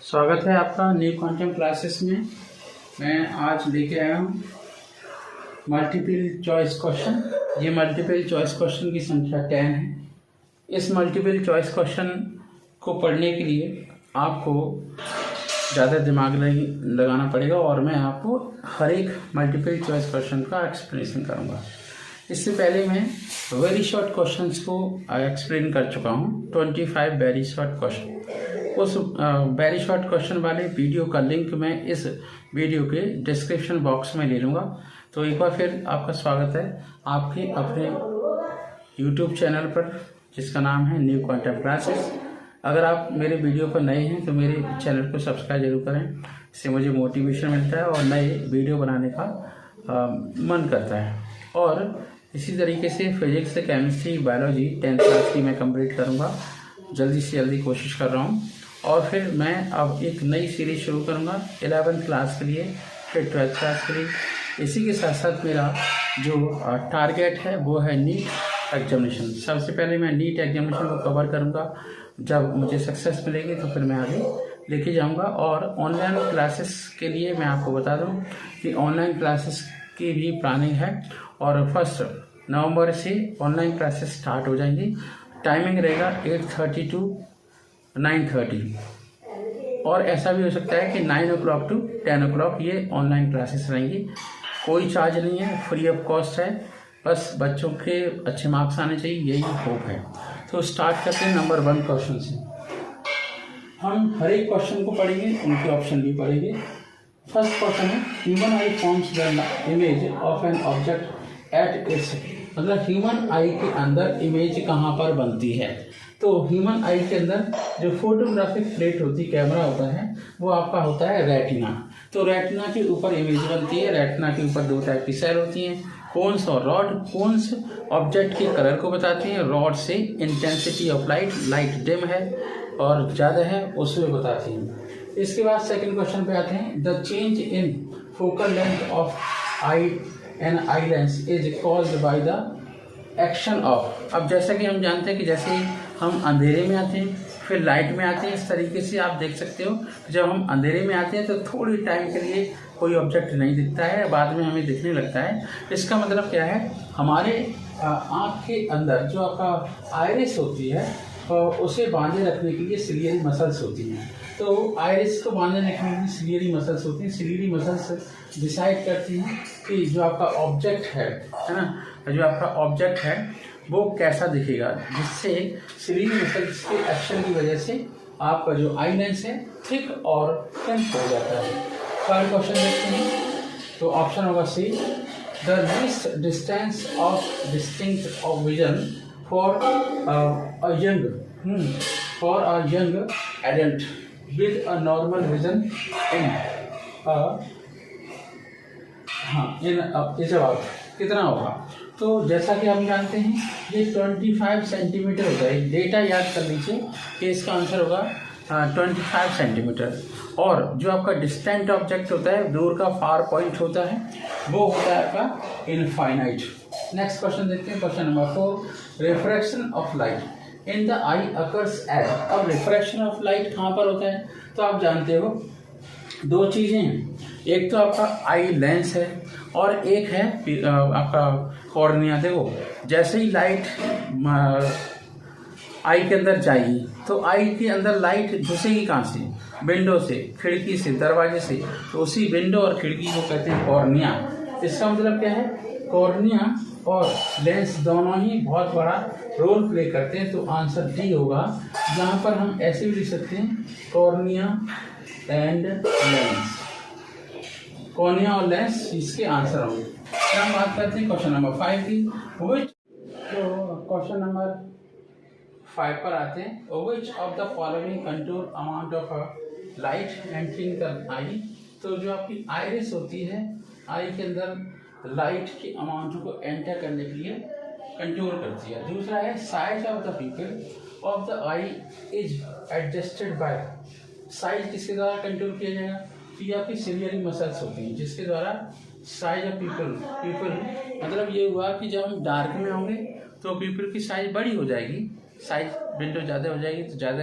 स्वागत है आपका न्यू क्वांटम क्लासेस में। मैं आज लेके आया हूँ मल्टीपल चॉइस क्वेश्चन। ये मल्टीपल चॉइस क्वेश्चन की संख्या 10 है। इस मल्टीपल चॉइस क्वेश्चन को पढ़ने के लिए आपको ज़्यादा दिमाग लगाना पड़ेगा और मैं आपको हर एक मल्टीपल चॉइस क्वेश्चन का एक्सप्लेनेशन करूँगा। इससे पहले मैं वेरी शॉर्ट क्वेश्चंस को एक्सप्लेन कर चुका हूँ, 25 वेरी शॉर्ट क्वेश्चन। उस वेरी शॉर्ट क्वेश्चन वाले वीडियो का लिंक मैं इस वीडियो के डिस्क्रिप्शन बॉक्स में ले लूँगा। तो एक बार फिर आपका स्वागत है आपके अपने यूट्यूब चैनल पर, जिसका नाम है न्यू क्वांटम क्लासेस। अगर आप मेरे वीडियो पर नए हैं तो मेरे चैनल को सब्सक्राइब जरूर करें, इससे मुझे मोटिवेशन मिलता है और नए वीडियो बनाने का मन करता है। और इसी तरीके से physics, chemistry, biology 10th class की मैं कंप्लीट करूँगा, जल्दी से जल्दी कोशिश कर रहा हूँ। और फिर मैं अब एक नई सीरीज शुरू करूँगा 11th क्लास के लिए, फिर 12th क्लास के लिए। इसी के साथ साथ मेरा जो टारगेट है वो है नीट एग्जामिनेशन। सबसे पहले मैं नीट एग्जामिनेशन को कवर करूँगा। जब मुझे सक्सेस मिलेगी तो फिर मैं आगे लेके जाऊँगा। और ऑनलाइन क्लासेस के लिए मैं आपको बता दूँ कि ऑनलाइन क्लासेस की भी प्लानिंग है और 1 नवंबर से ऑनलाइन क्लासेस स्टार्ट हो जाएंगी। टाइमिंग रहेगा 8:30 to 9:30 और ऐसा भी हो सकता है कि 9 o'clock to 10 o'clock ये ऑनलाइन क्लासेस रहेंगी। कोई चार्ज नहीं है, फ्री ऑफ कॉस्ट है। बस बच्चों के अच्छे मार्क्स आने चाहिए, यही होप है। तो स्टार्ट करते हैं नंबर 1 क्वेश्चन से। हम हर एक क्वेश्चन को पढ़ेंगे, उनके ऑप्शन भी पढ़ेंगे। फर्स्ट क्वेश्चन है, human I forms the image of an object at its, मतलब ह्यूमन आई के अंदर इमेज कहाँ पर बनती है। तो ह्यूमन आई के अंदर जो फोटोग्राफिक प्लेट होती है, कैमरा होता है, वो आपका होता है रेटिना। तो रेटिना के ऊपर इमेज बनती है। रेटिना के ऊपर 2 टाइप की सेल होती हैं, कोन्स और रॉड। कोन्स ऑब्जेक्ट के कलर को बताती हैं, रॉड से intensity of light, light dim है और ज़्यादा है उसमें बताती हैं। इसके बाद सेकंड क्वेश्चन पे आते हैं, the change in focal length of eye an eye lens is caused by the action of. अब जैसा कि हम जानते हैं कि जैसे ही हम अंधेरे में आते हैं फिर लाइट में आते हैं, इस तरीके से आप देख सकते हो जब हम अंधेरे में आते हैं तो थोड़ी टाइम के लिए कोई ऑब्जेक्ट नहीं दिखता है, बाद में हमें दिखने लगता है। इसका मतलब क्या है, हमारे आँख के अंदर जो आपका आइरिस होती है उसे बांधे रखने के लिए सिलियरी मसल्स होती हैं। तो आइरिस को बांधे रखने के लिए सिलियरी मसल्स होती हैं। सिलियरी मसल्स डिसाइड करती हैं कि जो आपका ऑब्जेक्ट है ना, जो आपका ऑब्जेक्ट है वो कैसा दिखेगा, जिससे सिलियरी मसल्स के एक्शन की वजह से आपका जो आई लेंस है थिक और थिन हो जाता है। थर्ड क्वेश्चन देखते हैं, तो ऑप्शन होगा C, the least distance of distinct of vision for a young adult with a normal vision ये जवाब कितना होगा। तो जैसा कि हम जानते हैं ये 25 सेंटीमीटर होता है। डेटा याद कर लीजिए कि इसका आंसर होगा 25 सेंटीमीटर। और जो आपका डिस्टेंट ऑब्जेक्ट होता है, दूर का फार पॉइंट होता है, वो होता है आपका इनफाइनाइट। नेक्स्ट क्वेश्चन देखते हैं, question number 4, refraction of light in the eye occurs as. अब रिफ्रैक्शन ऑफ लाइट कहाँ पर होता है, तो आप जानते हो 2 चीज़ें हैं, एक तो आपका आई लेंस है और एक है आपका कॉर्निया। देखो जैसे ही लाइट आई के अंदर जाएगी तो आई के अंदर लाइट घुसेगी कहाँ से, विंडो से, खिड़की से, दरवाजे से। तो उसी विंडो और खिड़की को कहते हैं कॉर्निया। इसका मतलब क्या है, कॉर्निया और लेंस दोनों ही बहुत बड़ा रोल प्ले करते हैं। तो आंसर डी होगा, जहाँ पर हम ऐसे भी लिख सकते हैं कॉर्निया एंड लेंस। कॉर्निया और लेंस इसके आंसर होंगे। फिर हम बात करते हैं क्वेश्चन नंबर 5 की। तो क्वेश्चन नंबर 5 पर आते हैं, which of the following control amount of light entering the eye. तो जो आपकी आइरिस होती है, आई के अंदर लाइट के अमाउंट को एंटर करने के लिए कंट्रोल करती है। दूसरा है, size of the pupil of the eye is adjusted by. Size किसके द्वारा कंट्रोल किया जाएगा, तो ये आपकी सिलियरी मसल्स होती हैं जिसके द्वारा साइज ऑफ पीपल मतलब ये हुआ कि जब हम डार्क में होंगे तो पीपल की साइज बड़ी हो जाएगी, साइज विंडो ज़्यादा हो जाएगी तो ज़्यादा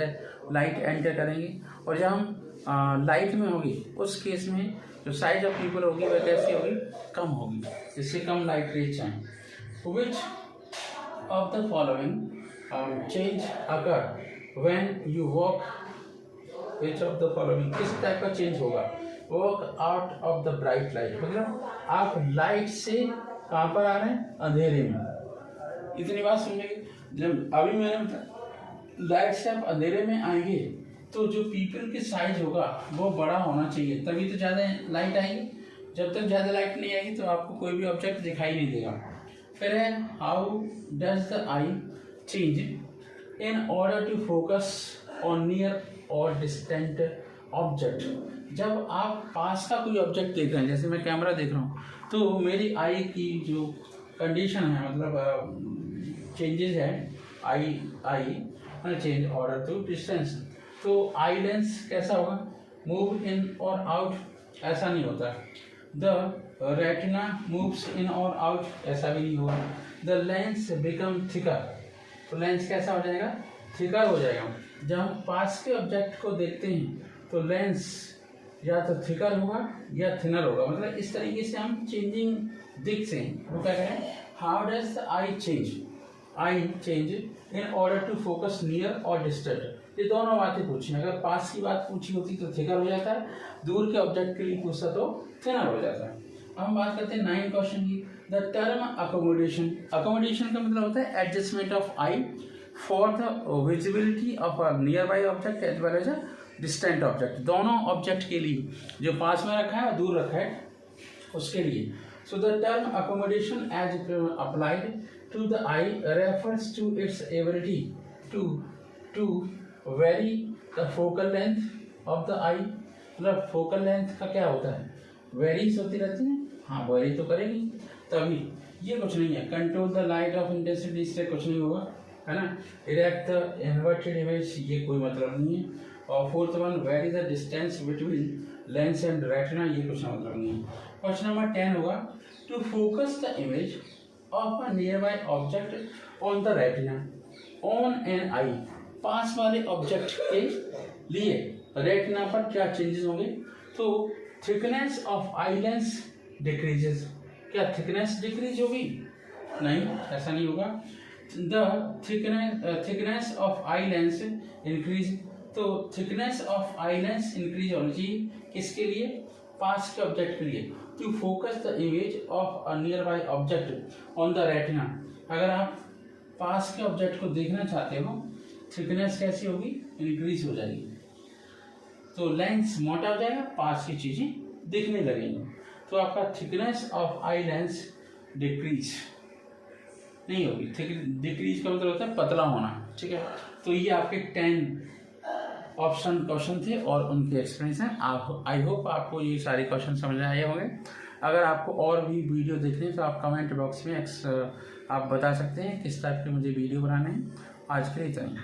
लाइट एंटर करेंगी। और जब हम लाइट में होगी उस केस में जो साइज ऑफ पीपल होगी वह कैसी होगी, कम होगी, जिससे कम लाइट रेज आए। Which of the following change अगर when you walk, which of the following किस टाइप का चेंज होगा, walk out of the bright light, मतलब आप लाइट से कहाँ पर आ रहे हैं, अंधेरे में। इतनी बात समझेंगे। जब अभी मैंने लाइट से आप अंधेरे में आएंगे तो जो पीपल की साइज होगा वो बड़ा होना चाहिए, तभी तो ज़्यादा लाइट आएगी। जब तक ज़्यादा लाइट नहीं आएगी तो आपको कोई भी ऑब्जेक्ट दिखाई नहीं देगा। फिर है how does the eye change in order to focus on near और डिस्टेंट ऑब्जेक्ट। जब आप पास का कोई ऑब्जेक्ट देख रहे हैं, जैसे मैं कैमरा देख रहा हूँ, तो मेरी आई की जो कंडीशन है, मतलब चेंजेस है, eye change order to distance. तो आई लेंस कैसा होगा, मूव इन और आउट, ऐसा नहीं होता। द रेटिना मूव्स इन और आउट, ऐसा भी नहीं होगा। द लेंस बिकम थिकर, तो लेंस कैसा हो जाएगा, थिकर हो जाएगा। जब हम पास के ऑब्जेक्ट को देखते हैं तो लेंस या तो थिकर होगा या थिनर होगा, मतलब इस तरीके से हम चेंजिंग दिख से वो क्या करें। How does the eye change in order to focus near और डिस्टेंट, ये दोनों बातें पूछी। अगर पास की बात पूछी होती तो थिकर हो जाता है, दूर के ऑब्जेक्ट के लिए पूछता तो थिनर हो जाता है। अब हम बात करते हैं 9 क्वेश्चन की। द टर्म अकोमोडेशन, अकोमोडेशन का मतलब होता है adjustment of eye for the visibility of a nearby object as well as a distant object. दोनों ऑब्जेक्ट के लिए, जो पास में रखा है और दूर रखा है उसके लिए। So the term accommodation as applied to the eye refers to its ability to vary the focal length of the eye। मतलब फोकल लेंथ का क्या होता है, वेरीज होती रहती है, हाँ वेरी तो करेगी तभी। ये कुछ नहीं है, control the light of intensity, इससे कुछ नहीं होगा, है ना। डायरेक्ट द इन्वर्टेड इमेज, ये कोई मतलब नहीं है। और fourth one, vary the distance between lens and retina, ये कुछ मतलब नहीं है। क्वेश्चन नंबर 10 होगा, to focus the image of a nearby object on the retina on an eye, पास वाले ऑब्जेक्ट के लिए रेटिना पर क्या चेंजेस होंगे, तो thickness of eye lens decreases. क्या थिकनेस डिक्रीज होगी, नहीं, ऐसा नहीं होगा। The thickness of eye lens increase, तो thickness of eye lens increase होनी चाहिए, किसके लिए, पास के ऑब्जेक्ट के लिए। To focus the image of a nearby object on the retina, अगर आप पास के ऑब्जेक्ट को देखना चाहते हो, थिकनेस कैसी होगी, इंक्रीज हो जाएगी, तो लेंस मोटा हो जाएगा, पास की चीजें दिखने लगेंगी। तो आपका thickness of eye lens decrease नहीं होगी। डिक्रीज का मतलब होता है पतला होना, ठीक है। तो ये आपके 10 ऑप्शन क्वेश्चन थे और उनके एक्सप्लेनेशन। आप आई होप आपको ये सारे क्वेश्चन समझ में आए होंगे। अगर आपको और भी वीडियो देखने तो आप कमेंट बॉक्स में आप बता सकते हैं किस टाइप के मुझे वीडियो बनाने हैं। आज के लिए इतना ही।